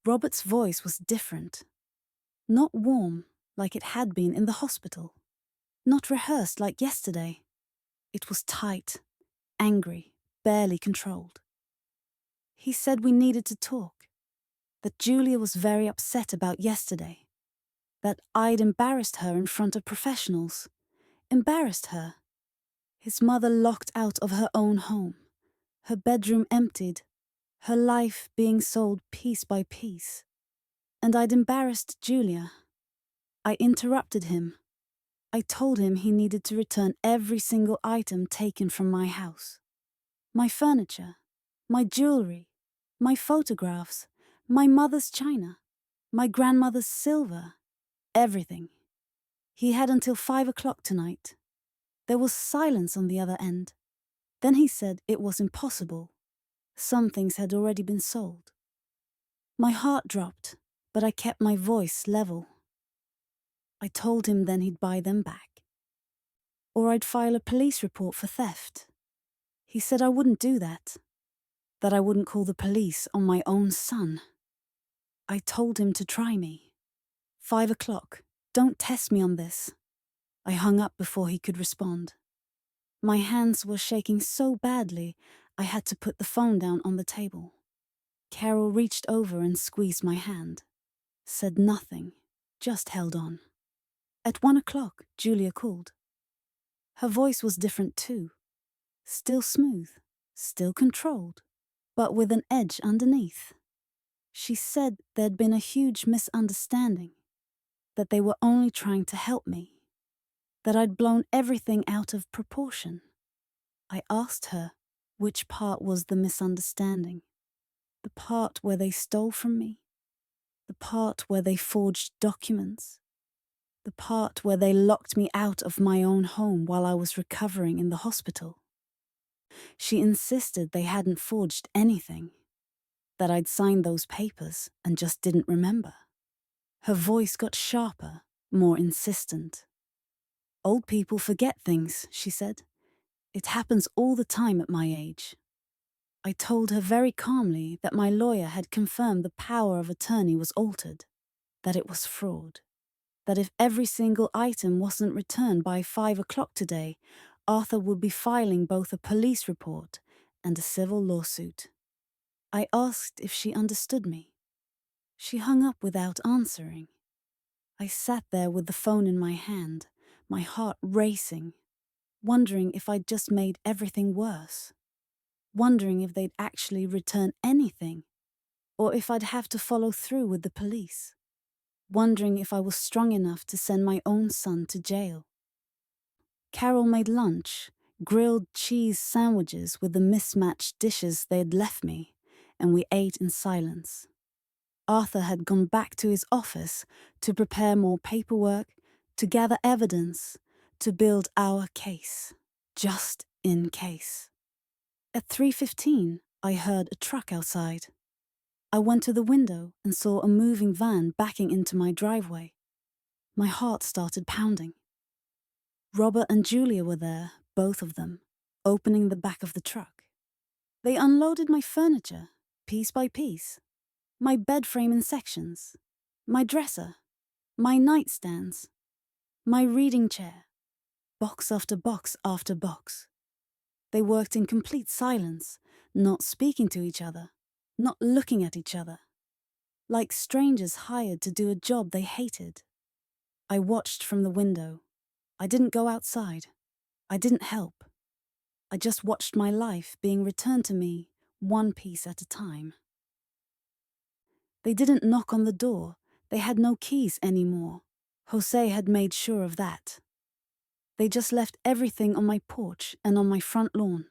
Robert's voice was different. Not warm, like it had been in the hospital. Not rehearsed like yesterday. It was tight, angry, barely controlled. He said we needed to talk. That Julia was very upset about yesterday. That I'd embarrassed her in front of professionals. Embarrassed her. His mother locked out of her own home. Her bedroom emptied. Her life being sold piece by piece. And I'd embarrassed Julia. I interrupted him. I told him he needed to return every single item taken from my house. My furniture, my jewelry, my photographs, my mother's china, my grandmother's silver, everything. He had until 5 o'clock tonight. There was silence on the other end. Then he said it was impossible. Some things had already been sold. My heart dropped, but I kept my voice level. I told him then he'd buy them back. Or I'd file a police report for theft. He said I wouldn't do that. That I wouldn't call the police on my own son. I told him to try me. 5 o'clock. Don't test me on this. I hung up before he could respond. My hands were shaking so badly, I had to put the phone down on the table. Carol reached over and squeezed my hand. Said nothing, just held on. At 1 o'clock, Julia called. Her voice was different too. Still smooth, still controlled, but with an edge underneath. She said there'd been a huge misunderstanding, that they were only trying to help me, that I'd blown everything out of proportion. I asked her which part was the misunderstanding. The part where they stole from me? The part where they forged documents? The part where they locked me out of my own home while I was recovering in the hospital? She insisted they hadn't forged anything, that I'd signed those papers and just didn't remember. Her voice got sharper, more insistent. Old people forget things, she said. It happens all the time at my age. I told her very calmly that my lawyer had confirmed the power of attorney was altered, that it was fraud, that if every single item wasn't returned by 5 o'clock today, Arthur would be filing both a police report and a civil lawsuit. I asked if she understood me. She hung up without answering. I sat there with the phone in my hand, my heart racing, wondering if I'd just made everything worse, wondering if they'd actually return anything, or if I'd have to follow through with the police, wondering if I was strong enough to send my own son to jail. Carol made lunch, grilled cheese sandwiches with the mismatched dishes they'd left me, and we ate in silence. Arthur had gone back to his office to prepare more paperwork, to gather evidence, to build our case, just in case. At 3:15, I heard a truck outside. I went to the window and saw a moving van backing into my driveway. My heart started pounding. Robert and Julia were there, both of them, opening the back of the truck. They unloaded my furniture, piece by piece. My bed frame in sections, my dresser, my nightstands, my reading chair, box after box after box. They worked in complete silence, not speaking to each other, not looking at each other, like strangers hired to do a job they hated. I watched from the window. I didn't go outside. I didn't help. I just watched my life being returned to me, one piece at a time. They didn't knock on the door. They had no keys anymore. Jose had made sure of that. They just left everything on my porch and on my front lawn.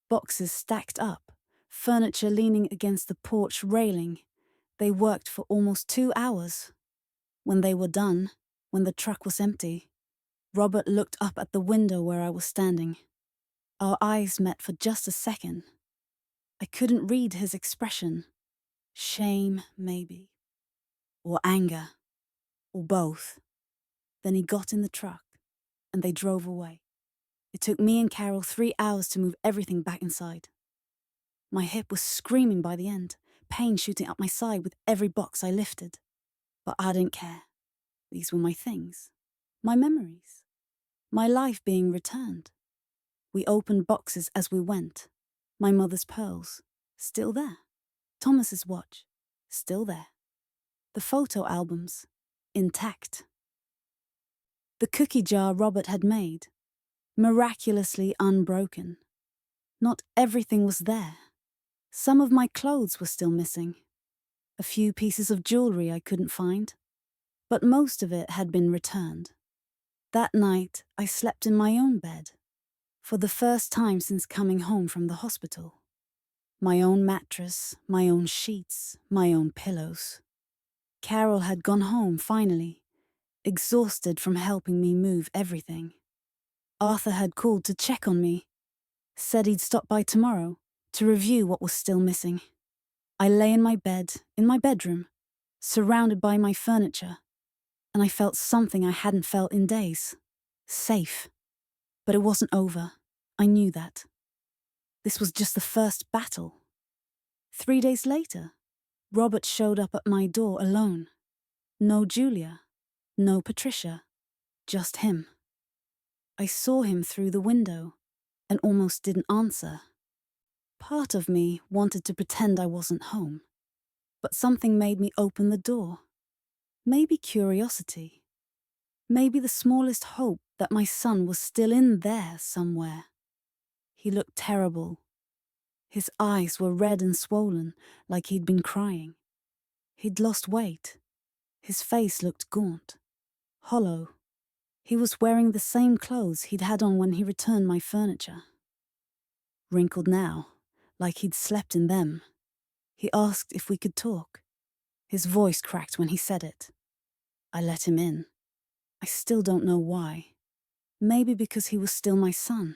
Boxes stacked up, furniture leaning against the porch railing. They worked for almost 2 hours. When they were done, when the truck was empty, Robert looked up at the window where I was standing. Our eyes met for just a second. I couldn't read his expression. Shame, maybe. Or anger. Or both. Then he got in the truck, and they drove away. It took me and Carol 3 hours to move everything back inside. My hip was screaming by the end, pain shooting up my side with every box I lifted. But I didn't care. These were my things, my memories, my life being returned. We opened boxes as we went. My mother's pearls, still there. Thomas's watch, still there. The photo albums, intact. The cookie jar Robert had made, miraculously unbroken. Not everything was there. Some of my clothes were still missing. A few pieces of jewelry I couldn't find. But most of it had been returned. That night, I slept in my own bed. For the first time since coming home from the hospital. My own mattress, my own sheets, my own pillows. Carol had gone home finally, exhausted from helping me move everything. Arthur had called to check on me, said he'd stop by tomorrow to review what was still missing. I lay in my bed, in my bedroom, surrounded by my furniture, and I felt something I hadn't felt in days. Safe. But it wasn't over. I knew that. This was just the first battle. 3 days later, Robert showed up at my door alone. No Julia, no Patricia, just him. I saw him through the window and almost didn't answer. Part of me wanted to pretend I wasn't home, but something made me open the door. Maybe curiosity. Maybe the smallest hope that my son was still in there somewhere. He looked terrible. His eyes were red and swollen, like he'd been crying. He'd lost weight. His face looked gaunt, hollow. He was wearing the same clothes he'd had on when he returned my furniture. Wrinkled now, like he'd slept in them. He asked if we could talk. His voice cracked when he said it. I let him in. I still don't know why. Maybe because he was still my son,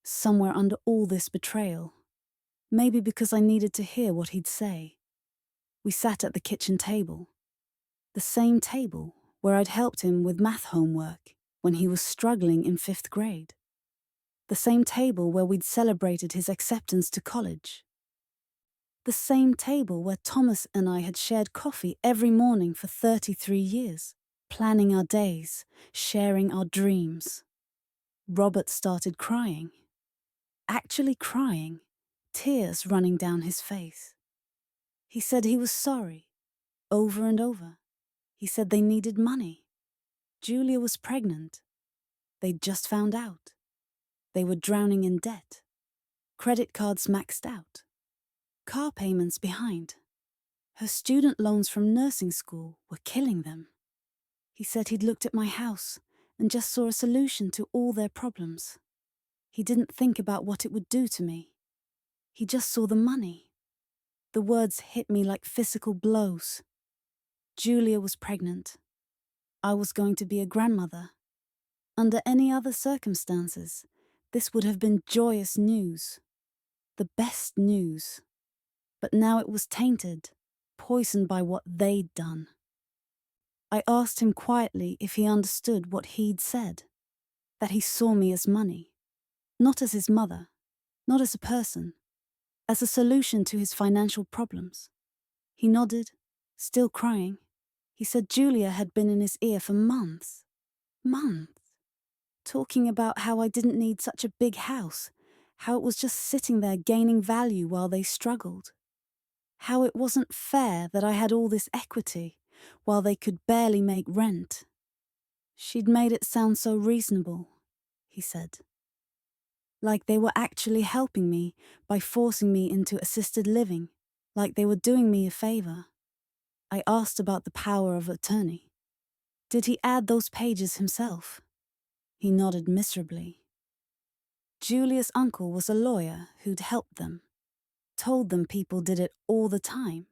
somewhere under all this betrayal. Maybe because I needed to hear what he'd say. We sat at the kitchen table. The same table where I'd helped him with math homework when he was struggling in 5th grade. The same table where we'd celebrated his acceptance to college. The same table where Thomas and I had shared coffee every morning for 33 years, planning our days, sharing our dreams. Robert started crying. Actually crying, tears running down his face. He said he was sorry, over and over. He said they needed money. Julia was pregnant. They'd just found out. They were drowning in debt. Credit cards maxed out. Car payments behind. Her student loans from nursing school were killing them. He said he'd looked at my house and just saw a solution to all their problems. He didn't think about what it would do to me. He just saw the money. The words hit me like physical blows. Julia was pregnant. I was going to be a grandmother. Under any other circumstances, this would have been joyous news. The best news. But now it was tainted, poisoned by what they'd done. I asked him quietly if he understood what he'd said, that he saw me as money, not as his mother, not as a person, as a solution to his financial problems. He nodded, still crying. He said Julia had been in his ear for months, talking about how I didn't need such a big house, how it was just sitting there gaining value while they struggled. How it wasn't fair that I had all this equity, while they could barely make rent. She'd made it sound so reasonable, he said. Like they were actually helping me by forcing me into assisted living, like they were doing me a favor. I asked about the power of attorney. Did he add those pages himself? He nodded miserably. Julia's uncle was a lawyer who'd helped them, told them people did it all the time,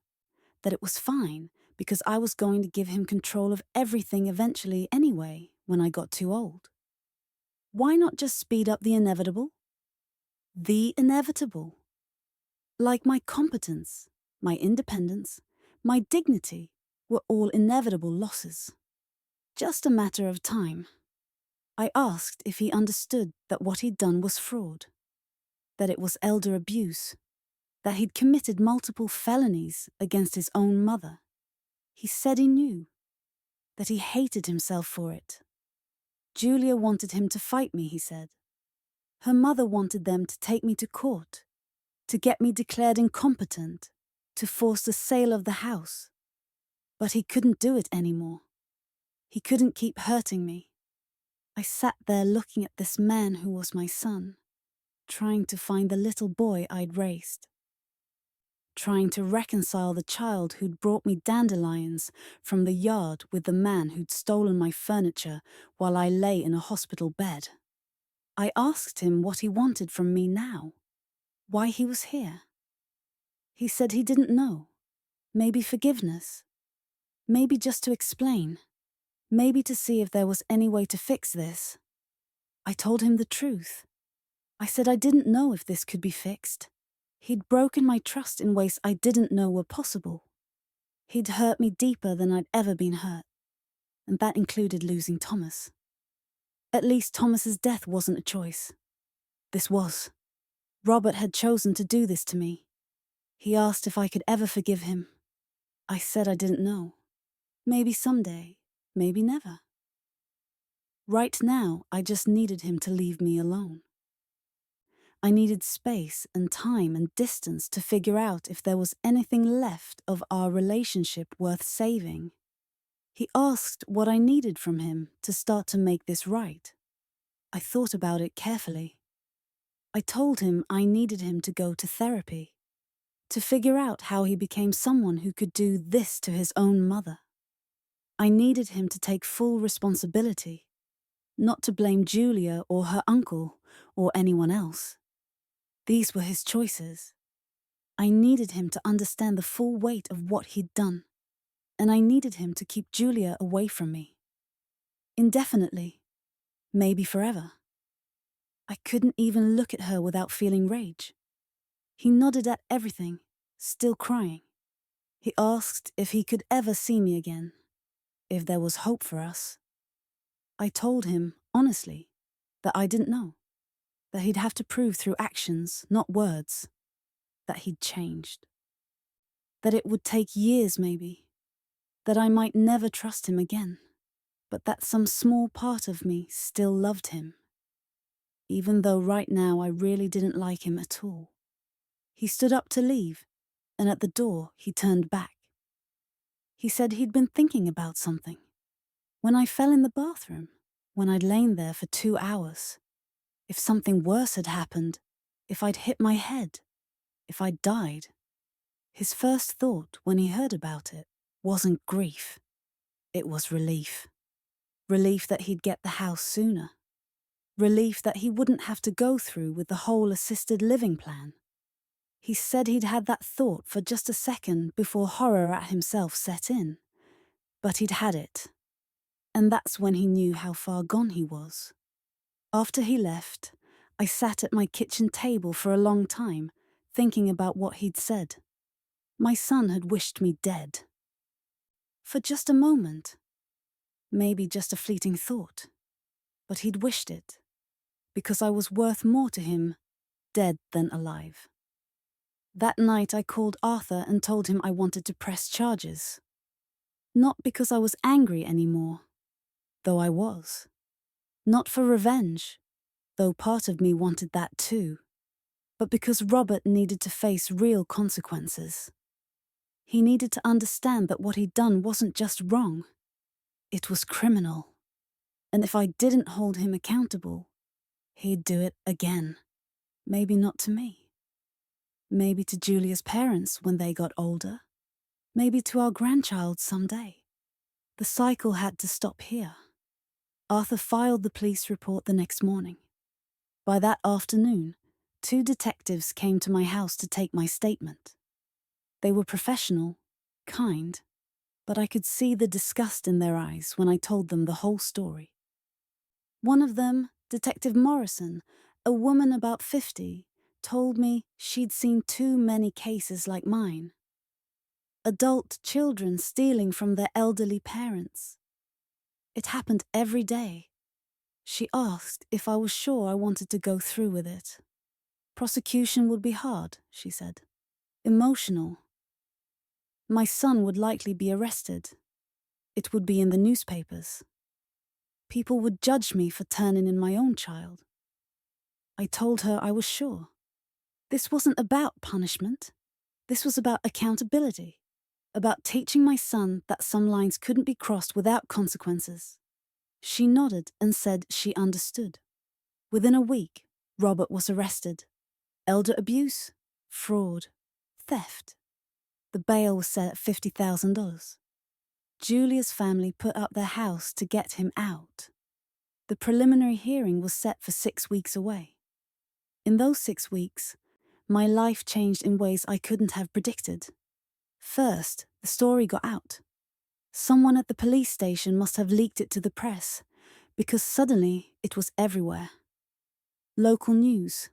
that it was fine because I was going to give him control of everything eventually anyway when I got too old. Why not just speed up the inevitable? The inevitable. Like my competence, my independence, my dignity were all inevitable losses. Just a matter of time. I asked if he understood that what he'd done was fraud, that it was elder abuse. that he'd committed multiple felonies against his own mother. He said he knew, that he hated himself for it. Julia wanted him to fight me, he said. Her mother wanted them to take me to court, to get me declared incompetent, to force the sale of the house. But he couldn't do it anymore. He couldn't keep hurting me. I sat there looking at this man who was my son, trying to find the little boy I'd raised. Trying to reconcile the child who'd brought me dandelions from the yard with the man who'd stolen my furniture while I lay in a hospital bed. I asked him what he wanted from me now, why he was here. He said he didn't know. Maybe forgiveness. Maybe just to explain. Maybe to see if there was any way to fix this. I told him the truth. I said I didn't know if this could be fixed. He'd broken my trust in ways I didn't know were possible. He'd hurt me deeper than I'd ever been hurt, and that included losing Thomas. At least Thomas's death wasn't a choice. This was. Robert had chosen to do this to me. He asked if I could ever forgive him. I said I didn't know. Maybe someday, maybe never. Right now, I just needed him to leave me alone. I needed space and time and distance to figure out if there was anything left of our relationship worth saving. He asked what I needed from him to start to make this right. I thought about it carefully. I told him I needed him to go to therapy, to figure out how he became someone who could do this to his own mother. I needed him to take full responsibility, not to blame Julia or her uncle or anyone else. These were his choices. I needed him to understand the full weight of what he'd done, and I needed him to keep Julia away from me. Indefinitely, maybe forever. I couldn't even look at her without feeling rage. He nodded at everything, still crying. He asked if he could ever see me again, if there was hope for us. I told him, honestly, that I didn't know. That he'd have to prove through actions, not words, that he'd changed. That it would take years maybe, that I might never trust him again, but that some small part of me still loved him, even though right now I really didn't like him at all. He stood up to leave, and at the door he turned back. He said he'd been thinking about something. When I fell in the bathroom, when I'd lain there for 2 hours, if something worse had happened, if I'd hit my head, if I'd died. His first thought when he heard about it wasn't grief. It was relief. Relief that he'd get the house sooner. Relief that he wouldn't have to go through with the whole assisted living plan. He said he'd had that thought for just a second before horror at himself set in. But he'd had it. And that's when he knew how far gone he was. After he left, I sat at my kitchen table for a long time, thinking about what he'd said. My son had wished me dead. For just a moment. Maybe just a fleeting thought. But he'd wished it, because I was worth more to him, dead than alive. That night I called Arthur and told him I wanted to press charges. Not because I was angry anymore, though I was. Not for revenge, though part of me wanted that too, but because Robert needed to face real consequences. He needed to understand that what he'd done wasn't just wrong, it was criminal. And if I didn't hold him accountable, he'd do it again. Maybe not to me. Maybe to Julia's parents when they got older. Maybe to our grandchild someday. The cycle had to stop here. Arthur filed the police report the next morning. By that afternoon, 2 detectives came to my house to take my statement. They were professional, kind, but I could see the disgust in their eyes when I told them the whole story. One of them, Detective Morrison, a woman about 50, told me she'd seen too many cases like mine. Adult children stealing from their elderly parents. It happened every day. She asked if I was sure I wanted to go through with it. Prosecution would be hard, she said. emotional. My son would likely be arrested. It would be in the newspapers. People would judge me for turning in my own child. I told her I was sure. This wasn't about punishment. This was about accountability, about teaching my son that some lines couldn't be crossed without consequences. She nodded and said she understood. Within a week, Robert was arrested. Elder abuse, fraud, theft. The bail was set at $50,000. Julia's family put up their house to get him out. The preliminary hearing was set for 6 weeks away. In those 6 weeks, my life changed in ways I couldn't have predicted. First, the story got out. Someone at the police station must have leaked it to the press, because suddenly it was everywhere. Local news,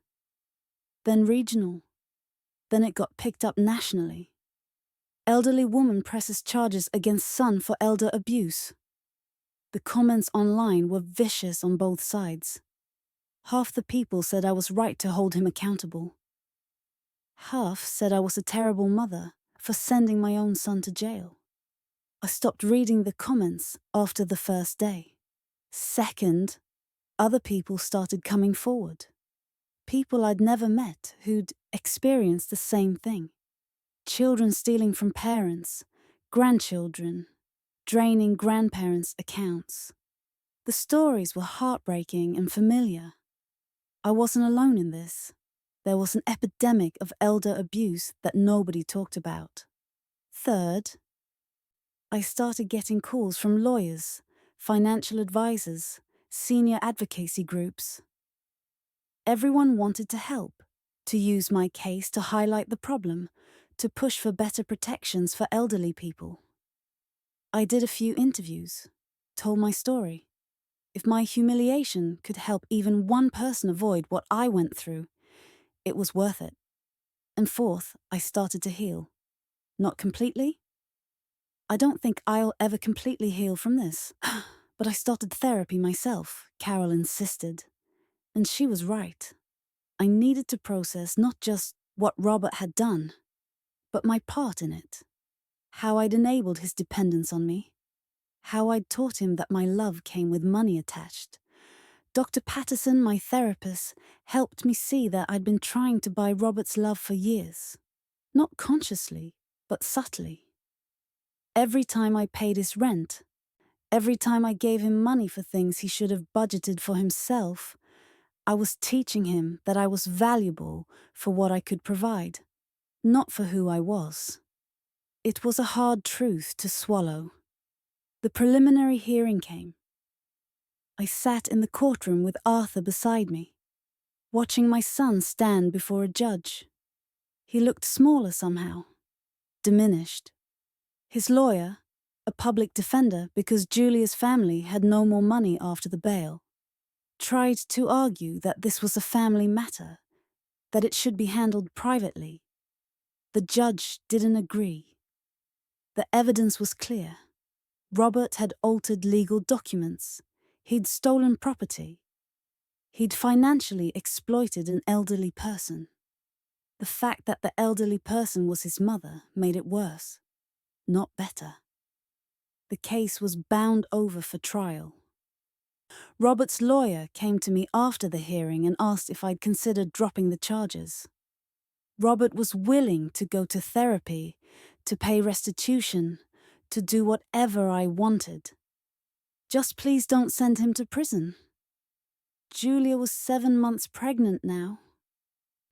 then regional, then it got picked up nationally. Elderly woman presses charges against son for elder abuse. The comments online were vicious on both sides. Half the people said I was right to hold him accountable. Half said I was a terrible mother for sending my own son to jail. I stopped reading the comments after the first day. Second, other people started coming forward. People I'd never met who'd experienced the same thing. Children stealing from parents, grandchildren, draining grandparents' accounts. The stories were heartbreaking and familiar. I wasn't alone in this. There was an epidemic of elder abuse that nobody talked about. Third, I started getting calls from lawyers, financial advisors, senior advocacy groups. Everyone wanted to help, to use my case to highlight the problem, to push for better protections for elderly people. I did a few interviews, told my story. If my humiliation could help even one person avoid what I went through, it was worth it. And fourth, I started to heal. Not completely. I don't think I'll ever completely heal from this. But I started therapy myself, Carol insisted. And she was right. I needed to process not just what Robert had done, but my part in it. How I'd enabled his dependence on me. How I'd taught him that my love came with money attached. Dr. Patterson, my therapist, helped me see that I'd been trying to buy Robert's love for years. Not consciously, but subtly. Every time I paid his rent, every time I gave him money for things he should have budgeted for himself, I was teaching him that I was valuable for what I could provide, not for who I was. It was a hard truth to swallow. The preliminary hearing came. I sat in the courtroom with Arthur beside me, watching my son stand before a judge. He looked smaller somehow, diminished. His lawyer, a public defender because Julia's family had no more money after the bail, tried to argue that this was a family matter, that it should be handled privately. The judge didn't agree. The evidence was clear. Robert had altered legal documents. He'd stolen property. He'd financially exploited an elderly person. The fact that the elderly person was his mother made it worse, not better. The case was bound over for trial. Robert's lawyer came to me after the hearing and asked if I'd considered dropping the charges. Robert was willing to go to therapy, to pay restitution, to do whatever I wanted. Just please don't send him to prison. Julia was 7 months pregnant now.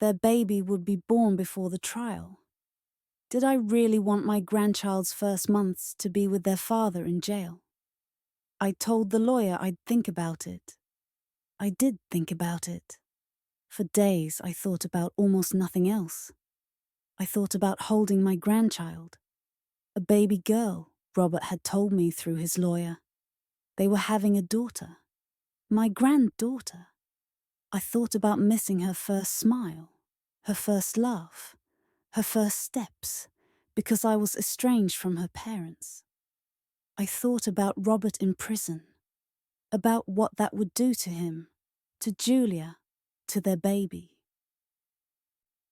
Their baby would be born before the trial. Did I really want my grandchild's first months to be with their father in jail? I told the lawyer I'd think about it. I did think about it. For days I thought about almost nothing else. I thought about holding my grandchild. A baby girl, Robert had told me through his lawyer. They were having a daughter. My granddaughter. I thought about missing her first smile, her first laugh, her first steps, because I was estranged from her parents. I thought about Robert in prison, about what that would do to him, to Julia, to their baby.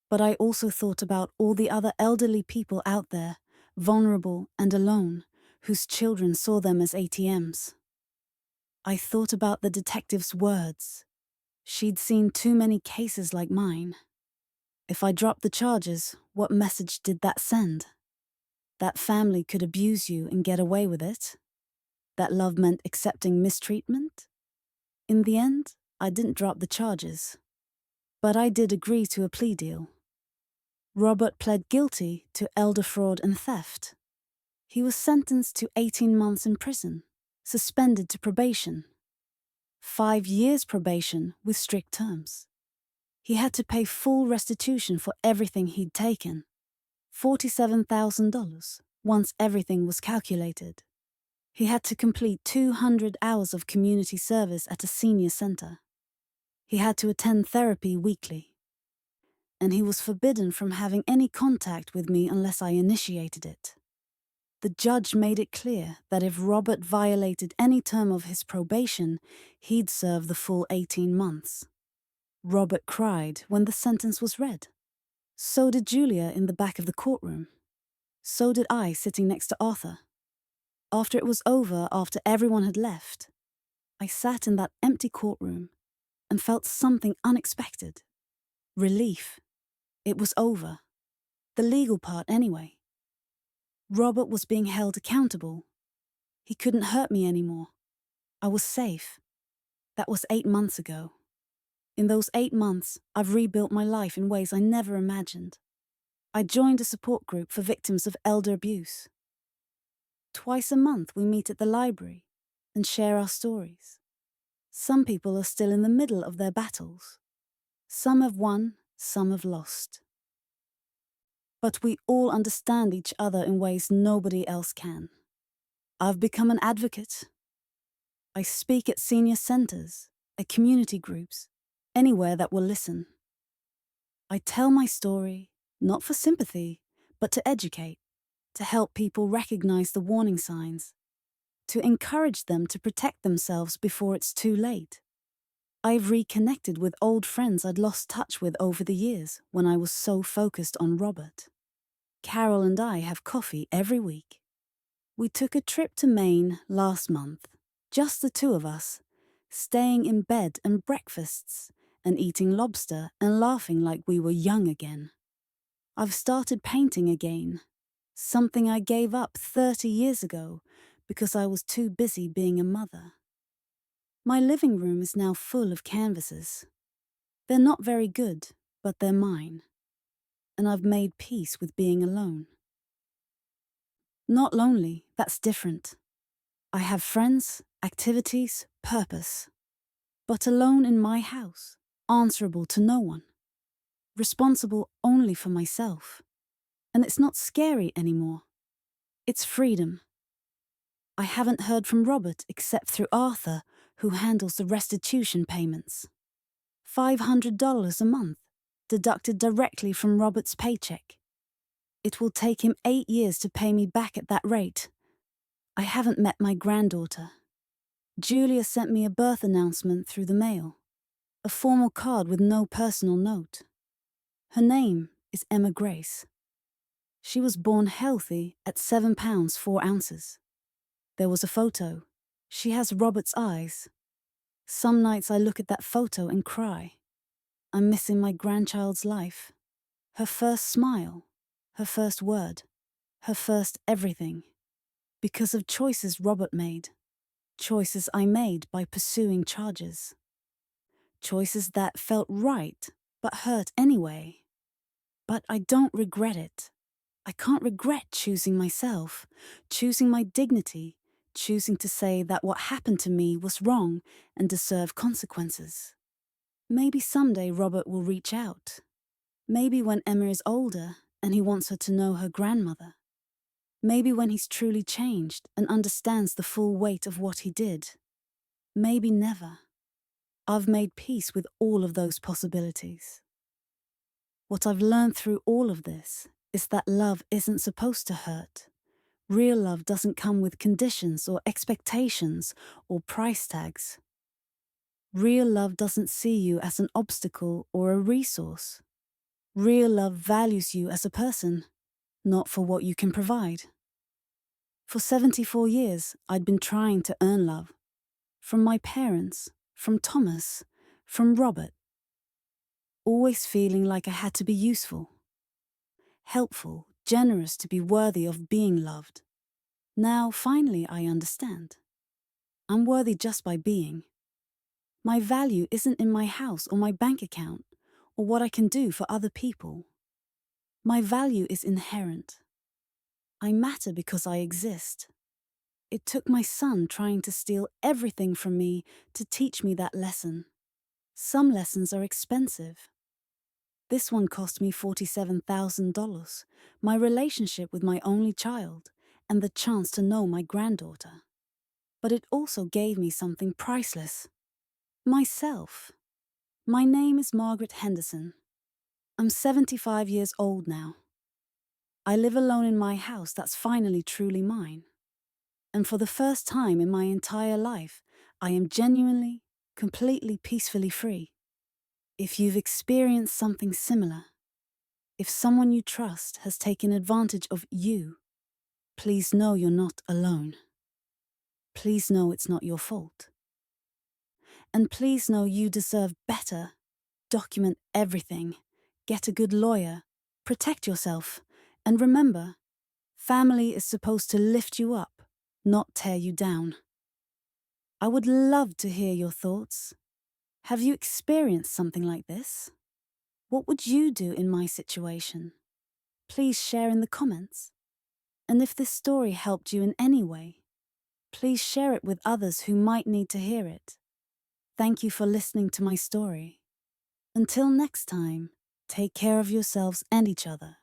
But I also thought about all the other elderly people out there, vulnerable and alone, whose children saw them as ATMs. I thought about the detective's words. She'd seen too many cases like mine. If I dropped the charges, what message did that send? That family could abuse you and get away with it? That love meant accepting mistreatment? In the end, I didn't drop the charges. But I did agree to a plea deal. Robert pled guilty to elder fraud and theft. He was sentenced to 18 months in prison, suspended to probation. 5 years probation with strict terms. He had to pay full restitution for everything he'd taken, $47,000, once everything was calculated. He had to complete 200 hours of community service at a senior center. He had to attend therapy weekly. And he was forbidden from having any contact with me unless I initiated it. The judge made it clear that if Robert violated any term of his probation, he'd serve the full 18 months. Robert cried when the sentence was read. So did Julia in the back of the courtroom. So did I sitting next to Arthur. After it was over, after everyone had left, I sat in that empty courtroom and felt something unexpected. Relief. It was over. The legal part, anyway. Robert was being held accountable. He couldn't hurt me anymore. I was safe. That was 8 months ago. In those 8 months, I've rebuilt my life in ways I never imagined. I joined a support group for victims of elder abuse. Twice a month, we meet at the library and share our stories. Some people are still in the middle of their battles. Some have won, some have lost. But we all understand each other in ways nobody else can. I've become an advocate. I speak at senior centers, at community groups, anywhere that will listen. I tell my story, not for sympathy, but to educate, to help people recognize the warning signs, to encourage them to protect themselves before it's too late. I've reconnected with old friends I'd lost touch with over the years when I was so focused on Robert. Carol and I have coffee every week. We took a trip to Maine last month, just the two of us, staying in bed and breakfasts and eating lobster and laughing like we were young again. I've started painting again, something I gave up 30 years ago because I was too busy being a mother. My living room is now full of canvases. They're not very good, but they're mine. And I've made peace with being alone. Not lonely, that's different. I have friends, activities, purpose. But alone in my house, answerable to no one. Responsible only for myself. And it's not scary anymore. It's freedom. I haven't heard from Robert except through Arthur, who handles the restitution payments. $500 a month, deducted directly from Robert's paycheck. It will take him 8 years to pay me back at that rate. I haven't met my granddaughter. Julia sent me a birth announcement through the mail, a formal card with no personal note. Her name is Emma Grace. She was born healthy at 7 pounds 4 ounces. There was a photo. She has Robert's eyes. Some nights I look at that photo and cry. I'm missing my grandchild's life. Her first smile, her first word, her first everything. Because of choices Robert made. Choices I made by pursuing charges. Choices that felt right, but hurt anyway. But I don't regret it. I can't regret choosing myself, choosing my dignity, choosing to say that what happened to me was wrong and deserved consequences. Maybe someday Robert will reach out. Maybe when Emma is older and he wants her to know her grandmother. Maybe when he's truly changed and understands the full weight of what he did. Maybe never. I've made peace with all of those possibilities. What I've learned through all of this is that love isn't supposed to hurt. Real love doesn't come with conditions or expectations or price tags. Real love doesn't see you as an obstacle or a resource. Real love values you as a person, not for what you can provide. For 74 years, I'd been trying to earn love. From my parents, from Thomas, from Robert. Always feeling like I had to be useful, helpful, generous to be worthy of being loved. Now, finally, I understand. I'm worthy just by being. My value isn't in my house or my bank account or what I can do for other people. My value is inherent. I matter because I exist. It took my son trying to steal everything from me to teach me that lesson. Some lessons are expensive. This one cost me $47,000, my relationship with my only child, and the chance to know my granddaughter. But it also gave me something priceless. Myself. My name is Margaret Henderson. I'm 75 years old now. I live alone in my house that's finally truly mine. And for the first time in my entire life, I am genuinely, completely peacefully free. If you've experienced something similar, if someone you trust has taken advantage of you, please know you're not alone. Please know it's not your fault. And please know you deserve better. Document everything. Get a good lawyer. Protect yourself. And remember, family is supposed to lift you up, not tear you down. I would love to hear your thoughts. Have you experienced something like this? What would you do in my situation? Please share in the comments. And if this story helped you in any way, please share it with others who might need to hear it. Thank you for listening to my story. Until next time, take care of yourselves and each other.